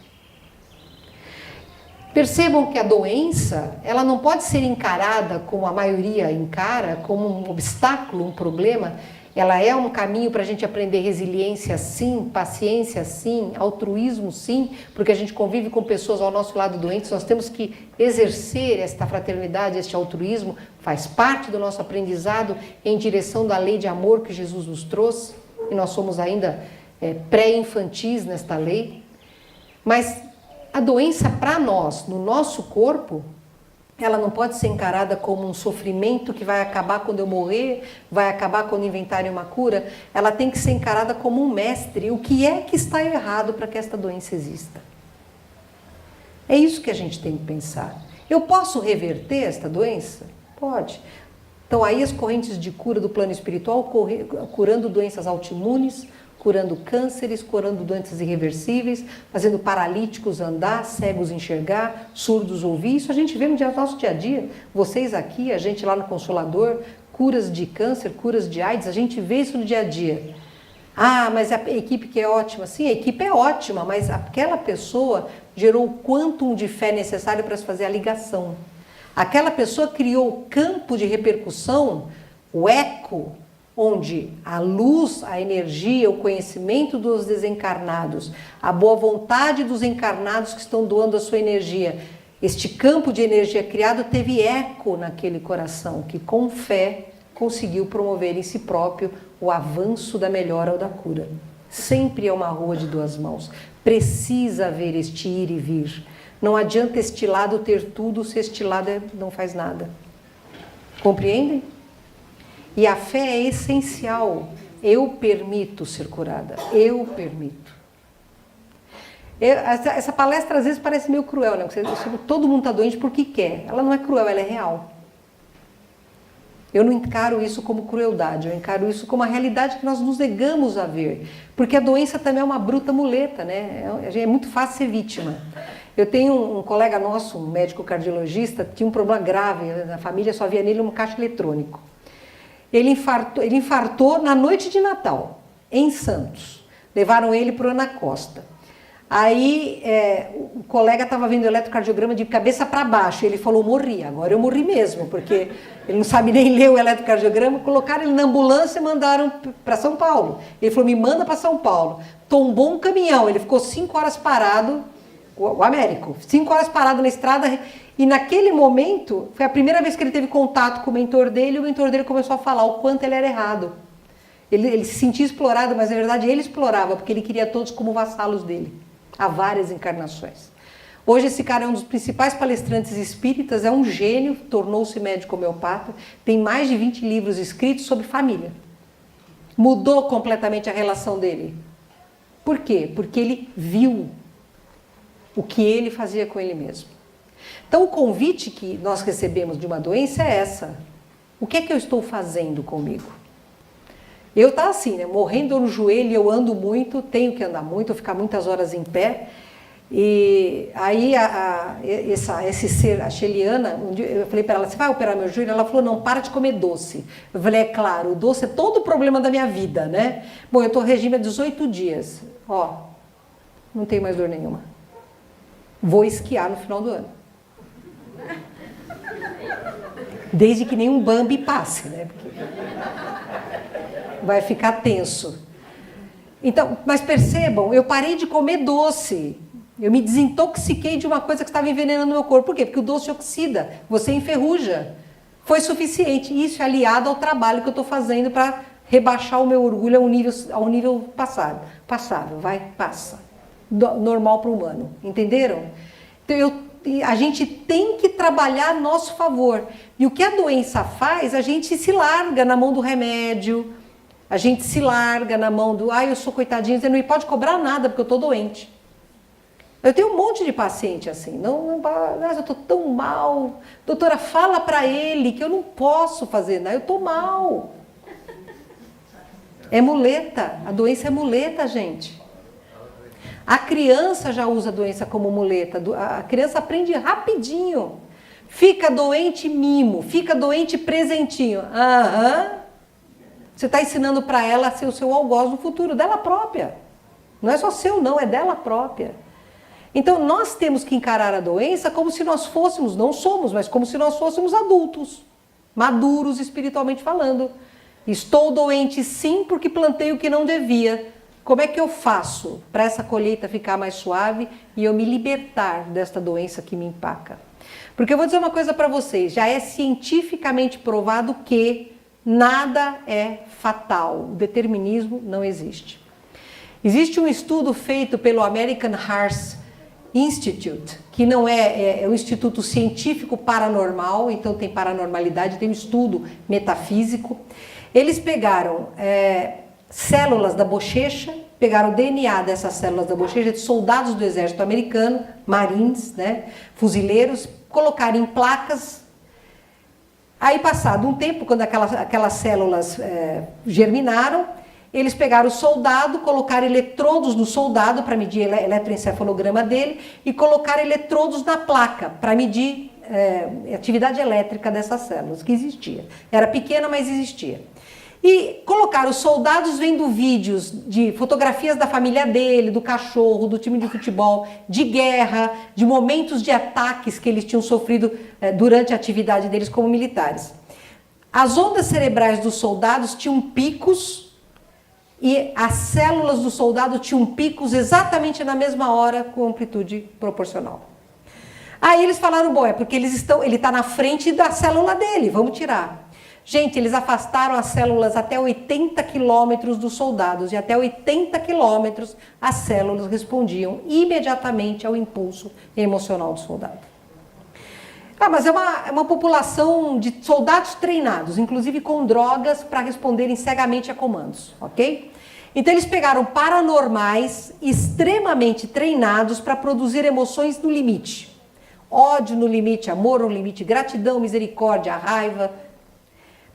Percebam que a doença, ela não pode ser encarada como a maioria encara, como um obstáculo, um problema. Ela é um caminho para a gente aprender resiliência sim, paciência sim, altruísmo sim, porque a gente convive com pessoas ao nosso lado doentes, nós temos que exercer esta fraternidade, este altruísmo, faz parte do nosso aprendizado em direção da lei de amor que Jesus nos trouxe, e nós somos ainda pré-infantis nesta lei. Mas a doença para nós, no nosso corpo, ela não pode ser encarada como um sofrimento que vai acabar quando eu morrer, vai acabar quando inventarem uma cura. Ela tem que ser encarada como um mestre. O que é que está errado para que esta doença exista? É isso que a gente tem que pensar. Eu posso reverter esta doença? Pode. Então aí as correntes de cura do plano espiritual curando doenças autoimunes, curando cânceres, curando doenças irreversíveis, fazendo paralíticos andar, cegos enxergar, surdos ouvir. Isso a gente vê no nosso dia a dia. Vocês aqui, a gente lá no Consolador, curas de câncer, curas de AIDS, a gente vê isso no dia a dia. Ah, mas a equipe que é ótima. Sim, a equipe é ótima, mas aquela pessoa gerou o quantum de fé necessário para se fazer a ligação. Aquela pessoa criou o campo de repercussão, o eco, onde a luz, a energia, o conhecimento dos desencarnados, a boa vontade dos encarnados que estão doando a sua energia, este campo de energia criado teve eco naquele coração, que com fé conseguiu promover em si próprio o avanço da melhora ou da cura. Sempre é uma rua de duas mãos. Precisa haver este ir e vir. Não adianta este lado ter tudo se este lado não faz nada. Compreendem? E a fé é essencial. Eu permito ser curada. Eu permito. Essa palestra às vezes parece meio cruel, né? Todo mundo está doente porque quer. Ela não é cruel, ela é real. Eu não encaro isso como crueldade, eu encaro isso como a realidade que nós nos negamos a ver. Porque a doença também é uma bruta muleta, né? É muito fácil ser vítima. Eu tenho um colega nosso, um médico cardiologista, tinha um problema grave na família, só havia nele um caixa eletrônico. Ele infartou na noite de Natal, em Santos. Levaram ele para o Ana Costa. Aí o colega estava vendo o eletrocardiograma de cabeça para baixo. Ele falou, morri. Agora eu morri mesmo, porque ele não sabe nem ler o eletrocardiograma. Colocaram ele na ambulância e mandaram para São Paulo. Ele falou, me manda para São Paulo. Tombou um caminhão. Ele ficou 5 horas parado, o Américo, 5 horas parado na estrada. E naquele momento, foi a primeira vez que ele teve contato com o mentor dele. E o mentor dele começou a falar o quanto ele era errado. Ele se sentia explorado, mas na verdade ele explorava, porque ele queria todos como vassalos dele. Há várias encarnações. Hoje esse cara é um dos principais palestrantes espíritas, é um gênio, tornou-se médico homeopata, tem mais de 20 livros escritos sobre família. Mudou completamente a relação dele. Por quê? Porque ele viu o que ele fazia com ele mesmo. Então, o convite que nós recebemos de uma doença é essa. O que é que eu estou fazendo comigo? Eu estava assim, né? Morrendo no joelho, eu ando muito, tenho que andar muito, ficar muitas horas em pé. E aí, esse ser, a Sheliana, um dia eu falei para ela, você vai operar meu joelho? Ela falou, não, para de comer doce. Eu falei, é claro, o doce é todo o problema da minha vida, né? Bom, eu estou regime há 18 dias. Ó, não tenho mais dor nenhuma. Vou esquiar no final do ano. Desde que nenhum Bambi passe, né? Porque vai ficar tenso. Então, mas percebam, eu parei de comer doce. Eu me desintoxiquei de uma coisa que estava envenenando meu corpo. Por quê? Porque o doce oxida, você enferruja. Foi suficiente. Isso é aliado ao trabalho que eu estou fazendo para rebaixar o meu orgulho ao nível passável. Vai, passa. Normal para o humano. Entenderam? Então, a gente tem que trabalhar a nosso favor. E o que a doença faz, a gente se larga na mão do remédio, a gente se larga na mão do, eu sou coitadinha, você não me pode cobrar nada porque eu estou doente. Eu tenho um monte de paciente assim, eu estou tão mal, doutora, fala para ele que eu não posso fazer nada, eu estou mal. É muleta, a doença é muleta, gente. A criança já usa a doença como muleta, a criança aprende rapidinho. Fica doente, mimo, fica doente, presentinho. Você está ensinando para ela a ser o seu algoz no futuro, dela própria. Não é só seu não, é dela própria. Então, nós temos que encarar a doença como se nós fôssemos, não somos, mas como se nós fôssemos adultos, maduros espiritualmente falando. Estou doente sim porque plantei o que não devia. Como é que eu faço para essa colheita ficar mais suave e eu me libertar desta doença que me empaca? Porque eu vou dizer uma coisa para vocês, já é cientificamente provado que nada é fatal, o determinismo não existe. Existe um estudo feito pelo American Heart Institute, que não é um instituto científico paranormal, então tem paranormalidade, tem um estudo metafísico. Eles pegaram células da bochecha, pegaram o DNA dessas células da bochecha de soldados do exército americano, marines, né, fuzileiros, colocaram em placas. Aí, passado um tempo, quando aquelas células germinaram, eles pegaram o soldado, colocaram eletrodos no soldado para medir o eletroencefalograma dele e colocaram eletrodos na placa para medir a atividade elétrica dessas células, que existia. Era pequena, mas existia. E colocaram os soldados vendo vídeos de fotografias da família dele, do cachorro, do time de futebol, de guerra, de momentos de ataques que eles tinham sofrido durante a atividade deles como militares. As ondas cerebrais dos soldados tinham picos e as células do soldado tinham picos exatamente na mesma hora com amplitude proporcional. Aí eles falaram, bom, é porque ele está na frente da célula dele, vamos tirar. Gente, eles afastaram as células até 80 quilômetros dos soldados e até 80 quilômetros as células respondiam imediatamente ao impulso emocional do soldado. Mas é uma população de soldados treinados, inclusive com drogas para responderem cegamente a comandos, ok? Então eles pegaram paranormais extremamente treinados para produzir emoções no limite. Ódio no limite, amor no limite, gratidão, misericórdia, raiva.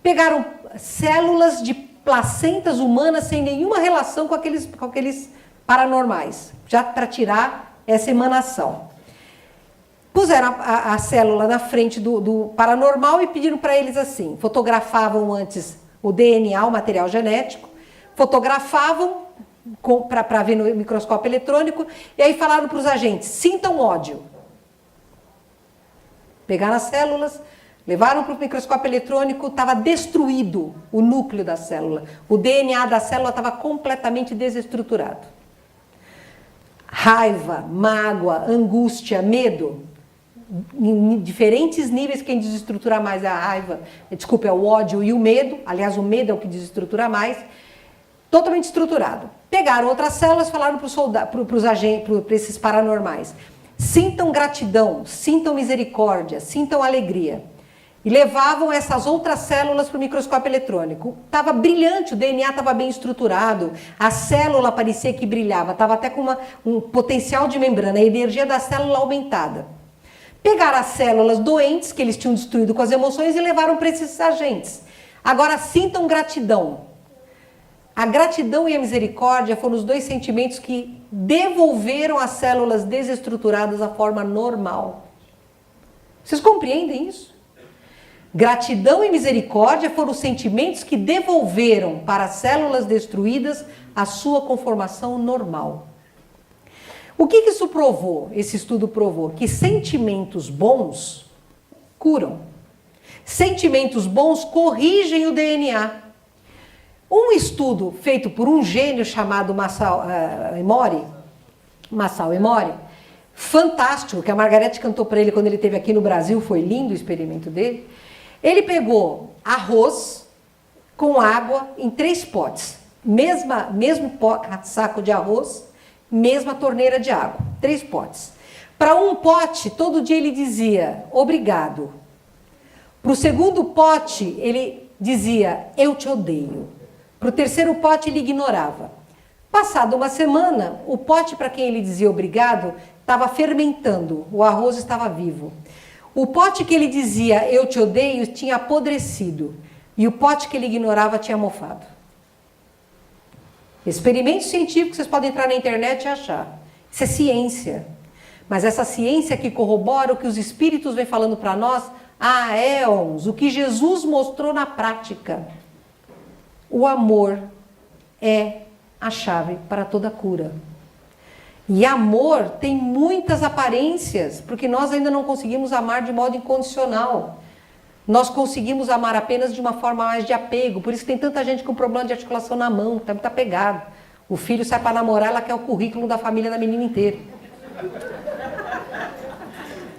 Pegaram células de placentas humanas sem nenhuma relação com aqueles paranormais, já para tirar essa emanação. Puseram a célula na frente do paranormal e pediram para eles assim, fotografavam antes o DNA, o material genético, fotografavam para ver no microscópio eletrônico e aí falaram para os agentes, sintam ódio. Pegaram as células, levaram para o microscópio eletrônico, estava destruído o núcleo da célula. O DNA da célula estava completamente desestruturado. Raiva, mágoa, angústia, medo. Em diferentes níveis, quem desestrutura mais é a raiva, é o ódio e o medo. Aliás, o medo é o que desestrutura mais. Totalmente estruturado. Pegaram outras células, falaram para esses paranormais. Sintam gratidão, sintam misericórdia, sintam alegria. e levavam essas outras células para o microscópio eletrônico. Estava brilhante, o DNA estava bem estruturado, a célula parecia que brilhava, estava até com um potencial de membrana, a energia da célula aumentada. Pegaram as células doentes que eles tinham destruído com as emoções e levaram para esses agentes. Agora sintam gratidão. A gratidão e a misericórdia foram os dois sentimentos que devolveram as células desestruturadas à forma normal. Vocês compreendem isso? Gratidão e misericórdia foram os sentimentos que devolveram para as células destruídas a sua conformação normal. O que isso provou? Esse estudo provou que sentimentos bons curam. Sentimentos bons corrigem o DNA. Um estudo feito por um gênio chamado Masao Emory, fantástico, que a Margarete cantou para ele quando ele esteve aqui no Brasil, foi lindo o experimento dele. Ele pegou arroz com água em 3 potes, mesmo saco de arroz, mesma torneira de água, 3 potes. Para um pote, todo dia ele dizia, obrigado. Para o segundo pote, ele dizia, eu te odeio. Para o terceiro pote, ele ignorava. Passada uma semana, o pote para quem ele dizia obrigado estava fermentando, o arroz estava vivo. O pote que ele dizia, eu te odeio, tinha apodrecido. E o pote que ele ignorava tinha mofado. Experimento científico, vocês podem entrar na internet e achar. Isso é ciência. Mas essa ciência que corrobora o que os espíritos vêm falando para nós há éons, o que Jesus mostrou na prática. O amor é a chave para toda cura. E amor tem muitas aparências, porque nós ainda não conseguimos amar de modo incondicional. Nós conseguimos amar apenas de uma forma mais de apego. Por isso que tem tanta gente com problema de articulação na mão, está muito apegado. O filho sai para namorar, ela quer o currículo da família da menina inteira.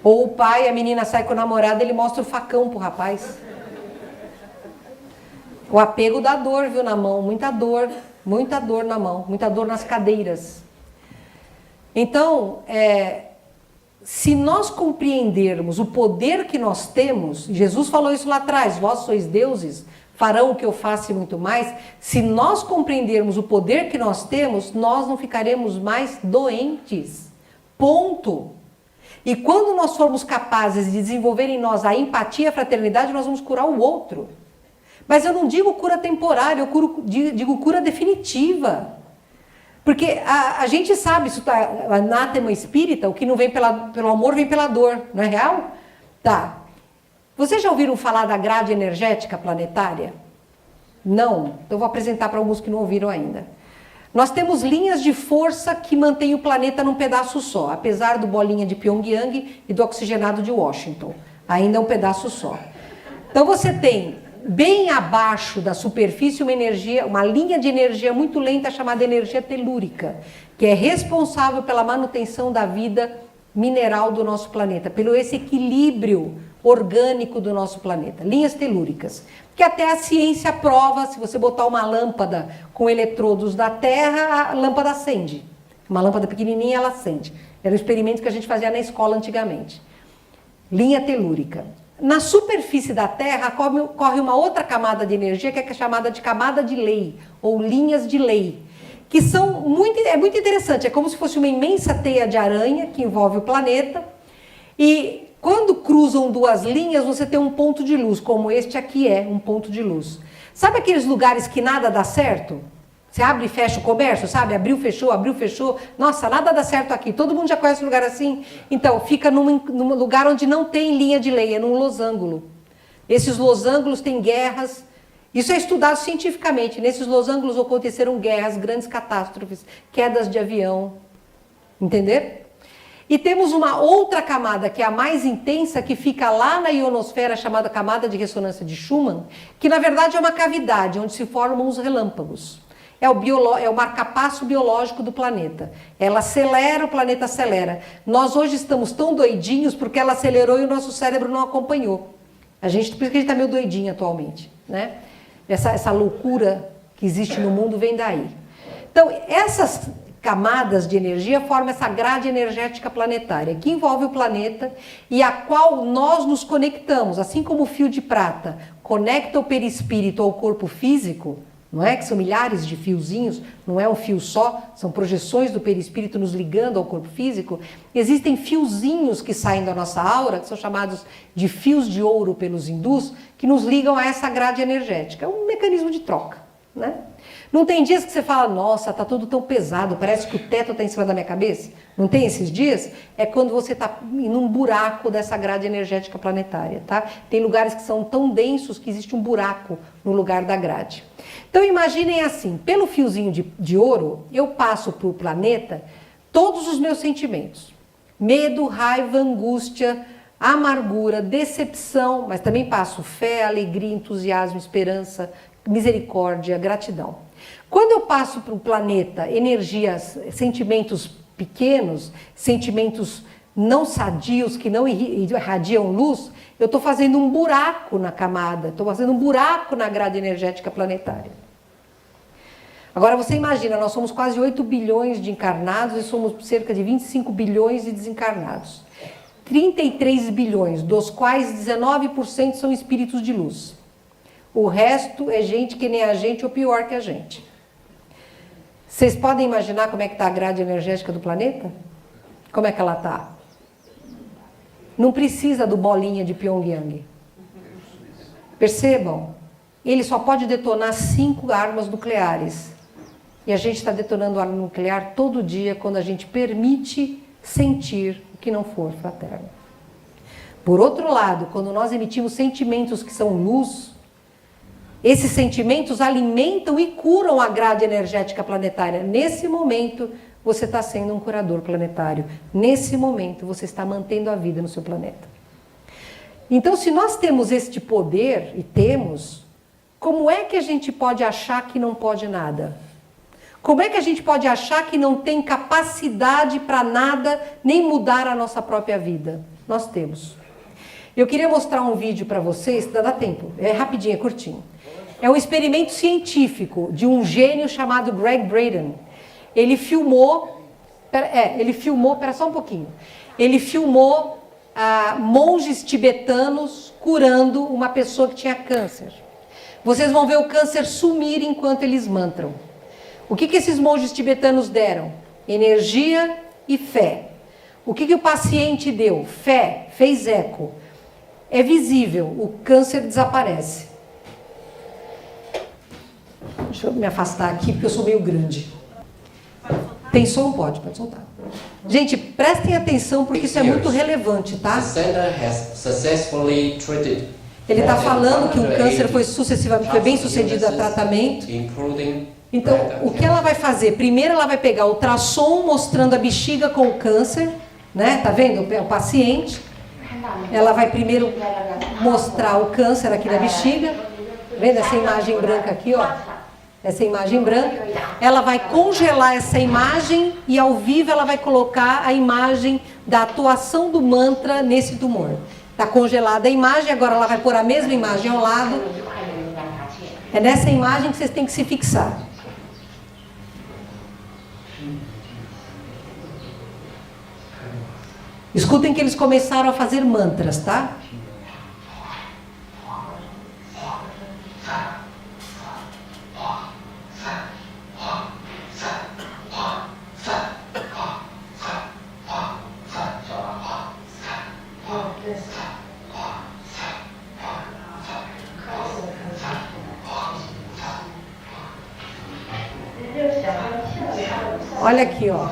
Ou o pai, a menina sai com o namorado, ele mostra o facão pro rapaz. O apego dá dor, viu, na mão. Muita dor na mão, muita dor nas cadeiras. Então, se nós compreendermos o poder que nós temos, Jesus falou isso lá atrás, vós sois deuses, farão o que eu faço e muito mais. Se nós compreendermos o poder que nós temos, nós não ficaremos mais doentes. Ponto. E quando nós formos capazes de desenvolver em nós a empatia e a fraternidade, nós vamos curar o outro. Mas eu não digo cura temporária, eu digo cura definitiva. Porque a gente sabe, isso tá, anátema espírita, o que não vem pelo amor vem pela dor, não é real? Tá. Vocês já ouviram falar da grade energética planetária? Não? Então eu vou apresentar para alguns que não ouviram ainda. Nós temos linhas de força que mantêm o planeta num pedaço só, apesar do bolinha de Pyongyang e do oxigenado de Washington. Ainda é um pedaço só. Então você tem bem abaixo da superfície uma linha de energia muito lenta chamada energia telúrica, que é responsável pela manutenção da vida mineral do nosso planeta, pelo esse equilíbrio orgânico do nosso planeta. Linhas telúricas, que até a ciência prova, se você botar uma lâmpada com eletrodos da Terra, a lâmpada acende. Uma lâmpada pequenininha, ela acende. Era um experimento que a gente fazia na escola antigamente. Linha telúrica. Na superfície da Terra corre uma outra camada de energia que é chamada de camada de lei, ou linhas de lei, que são muito interessante, é como se fosse uma imensa teia de aranha que envolve o planeta, e quando cruzam duas linhas você tem um ponto de luz, como este aqui é um ponto de luz. Sabe aqueles lugares que nada dá certo? Você abre e fecha o comércio, sabe? Abriu, fechou. Nossa, nada dá certo aqui. Todo mundo já conhece um lugar assim? Então, fica num lugar onde não tem linha de lei, é num losango. Esses losangos têm guerras. Isso é estudado cientificamente. Nesses losangos aconteceram guerras, grandes catástrofes, quedas de avião. Entenderam? E temos uma outra camada, que é a mais intensa, que fica lá na ionosfera, chamada camada de ressonância de Schumann, que na verdade é uma cavidade onde se formam os relâmpagos. É o marca-passo biológico do planeta. Ela acelera, o planeta acelera. Nós hoje estamos tão doidinhos porque ela acelerou e o nosso cérebro não acompanhou. Por isso que a gente está meio doidinho atualmente, né? Essa loucura que existe no mundo vem daí. Então, essas camadas de energia formam essa grade energética planetária, que envolve o planeta e a qual nós nos conectamos, assim como o fio de prata conecta o perispírito ao corpo físico, não é? Que são milhares de fiozinhos, não é um fio só, são projeções do perispírito nos ligando ao corpo físico. Existem fiozinhos que saem da nossa aura, que são chamados de fios de ouro pelos hindus, que nos ligam a essa grade energética. É um mecanismo de troca, né? Não tem dias que você fala, nossa, tá tudo tão pesado, parece que o teto está em cima da minha cabeça? Não tem esses dias? É quando você está em um buraco dessa grade energética planetária, tá? Tem lugares que são tão densos que existe um buraco no lugar da grade. Então imaginem assim, pelo fiozinho de ouro, eu passo para o planeta todos os meus sentimentos. Medo, raiva, angústia, amargura, decepção, mas também passo fé, alegria, entusiasmo, esperança, misericórdia, gratidão. Quando eu passo para o planeta energias, sentimentos pequenos, sentimentos não sadios, que não irradiam luz, eu estou fazendo um buraco na camada, estou fazendo um buraco na grade energética planetária. Agora você imagina, nós somos quase 8 bilhões de encarnados e somos cerca de 25 bilhões de desencarnados. 33 bilhões, dos quais 19% são espíritos de luz. O resto é gente que nem a gente ou pior que a gente. Vocês podem imaginar como é que está a grade energética do planeta? Como é que ela está? Não precisa do bolinha de Pyongyang. Percebam, ele só pode detonar 5 armas nucleares. E a gente está detonando arma nuclear todo dia quando a gente permite sentir o que não for fraterno. Por outro lado, quando nós emitimos sentimentos que são luz, esses sentimentos alimentam e curam a grade energética planetária. Nesse momento, você está sendo um curador planetário. Nesse momento, você está mantendo a vida no seu planeta. Então, se nós temos este poder, e temos, como é que a gente pode achar que não pode nada? Como é que a gente pode achar que não tem capacidade para nada, nem mudar a nossa própria vida? Nós temos. Eu queria mostrar um vídeo para vocês, dá tempo, é rapidinho, é curtinho. É um experimento científico de um gênio chamado Greg Braden. Ele filmou, espera só um pouquinho. Ele filmou monges tibetanos curando uma pessoa que tinha câncer. Vocês vão ver o câncer sumir enquanto eles mantram. O que esses monges tibetanos deram? Energia e fé. O que o paciente deu? Fé, fez eco. É visível, o câncer desaparece. Deixa eu me afastar aqui, porque eu sou meio grande. Tem som? Pode soltar. Gente, prestem atenção, porque isso é muito relevante, tá? Ele está falando que o câncer foi bem sucedido a tratamento. Então, o que ela vai fazer? Primeiro ela vai pegar o ultrassom mostrando a bexiga com o câncer, né? Tá vendo? O paciente. Ela vai primeiro mostrar o câncer aqui na bexiga. Vendo essa imagem branca aqui, ó? Essa imagem branca. Ela vai congelar essa imagem e ao vivo ela vai colocar a imagem da atuação do mantra nesse tumor. Está congelada a imagem, agora ela vai pôr a mesma imagem ao lado. É nessa imagem que vocês têm que se fixar. Escutem que eles começaram a fazer mantras, tá? Olha aqui, ó.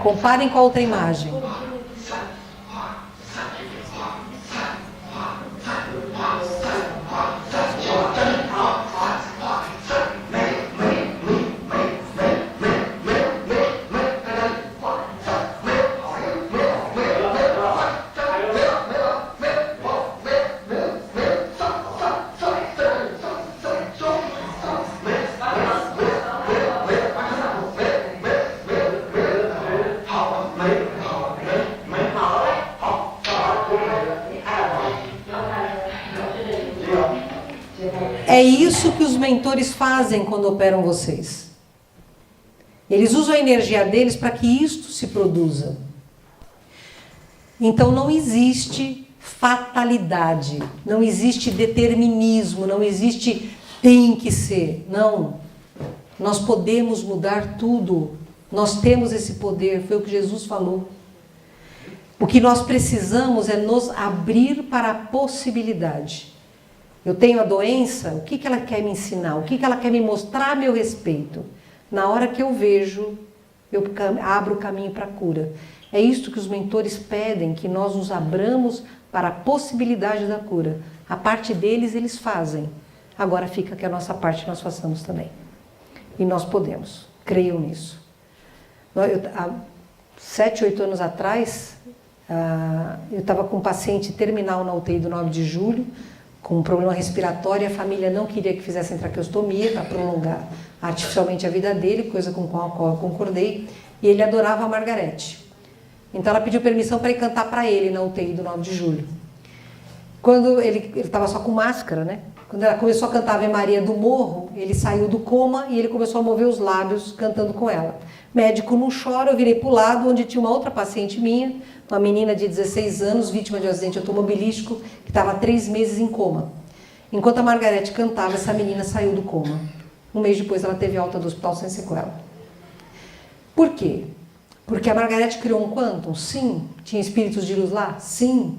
Comparem com a outra imagem. É isso que os mentores fazem quando operam vocês. Eles usam a energia deles para que isto se produza. Então não existe fatalidade, não existe determinismo, não existe tem que ser. Não. Nós podemos mudar tudo. Nós temos esse poder, foi o que Jesus falou. O que nós precisamos é nos abrir para a possibilidade. Eu tenho a doença, o que ela quer me ensinar? O que ela quer me mostrar a meu respeito? Na hora que eu vejo, eu abro o caminho para a cura. É isso que os mentores pedem, que nós nos abramos para a possibilidade da cura. A parte deles, eles fazem. Agora fica que a nossa parte nós façamos também. E nós podemos. Creiam nisso. Há 7, 8 anos atrás, eu estava com um paciente terminal na UTI do 9 de julho, com um problema respiratório, a família não queria que fizessem traqueostomia para prolongar artificialmente a vida dele, coisa com a qual eu concordei, e ele adorava a Margarete. Então ela pediu permissão para ir cantar para ele na UTI do 9 de julho. Quando ele estava só com máscara, né? Quando ela começou a cantar Ave Maria do Morro, ele saiu do coma e ele começou a mover os lábios cantando com ela. Médico não chora, eu virei para o lado, onde tinha uma outra paciente minha, uma menina de 16 anos, vítima de um acidente automobilístico, que estava há 3 meses em coma. Enquanto a Margarete cantava, essa menina saiu do coma. Um mês depois ela teve alta do hospital sem sequela. Por quê? Porque a Margarete criou um quantum? Sim. Tinha espíritos de luz lá? Sim.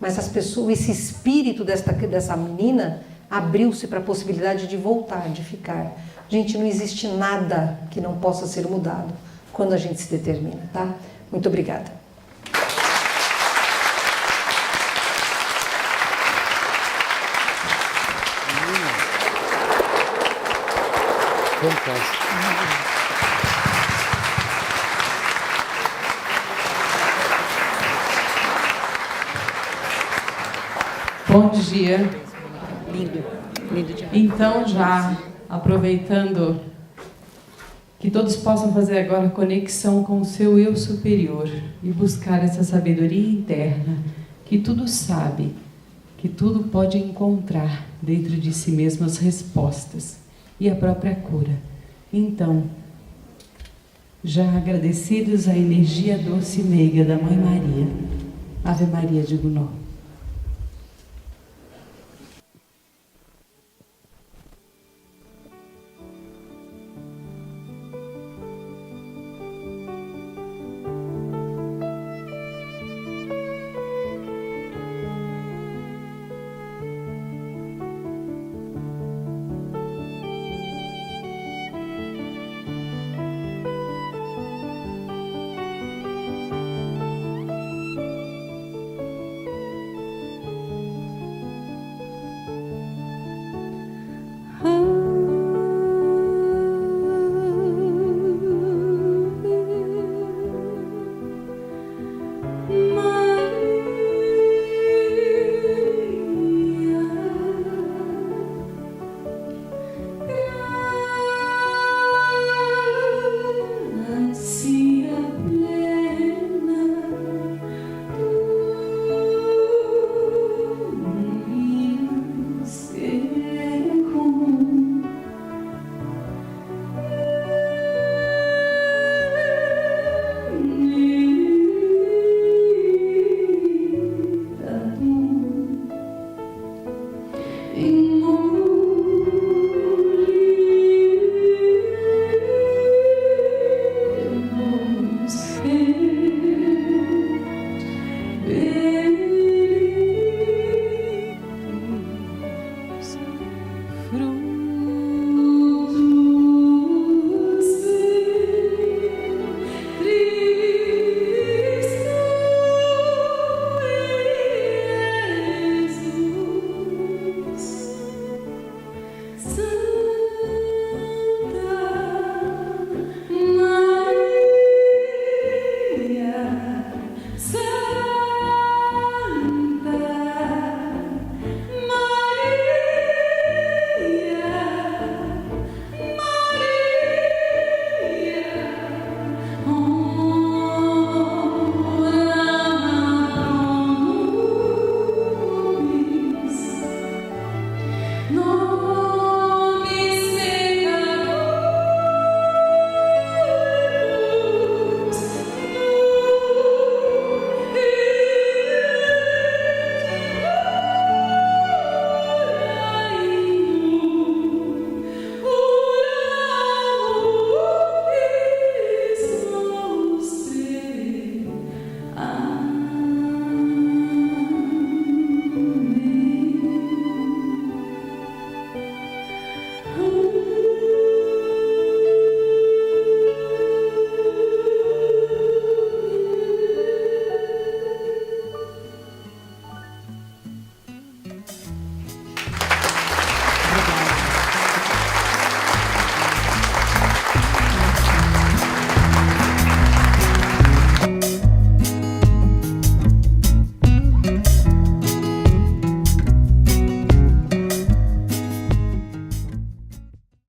Mas as pessoas, esse espírito dessa menina abriu-se para a possibilidade de voltar, de ficar. Gente, não existe nada que não possa ser mudado quando a gente se determina, tá? Muito obrigada. Fantástico. Bom dia. Lindo, lindo demais. Então, já aproveitando que todos possam fazer agora conexão com o seu eu superior e buscar essa sabedoria interna, que tudo sabe, que tudo pode encontrar dentro de si mesmo as respostas e a própria cura. Então, já agradecidos à energia doce e meiga da Mãe Maria, Ave Maria, digo não.